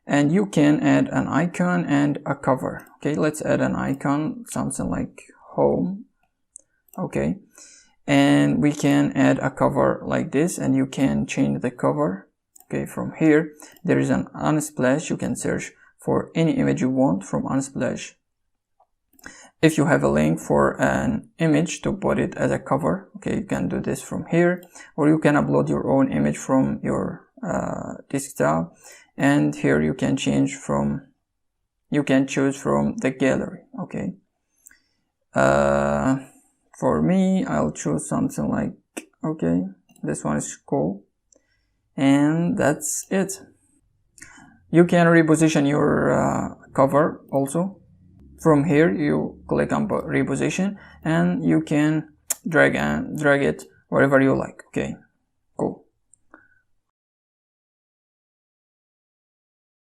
and you can add an icon and a cover. Okay, let's add an icon, something like home. Okay, and we can add a cover like this, and you can change the cover. Okay, from here there is an Unsplash. You can search for any image you want from Unsplash. If you have a link for an image to put it as a cover, okay, you can do this from here, or you can upload your own image from your desktop, and here you can choose from the gallery. Okay, for me, I'll choose something like, okay, this one is cool, and that's it. You can reposition your cover also. From here you click on reposition, and you can drag it wherever you like. Okay,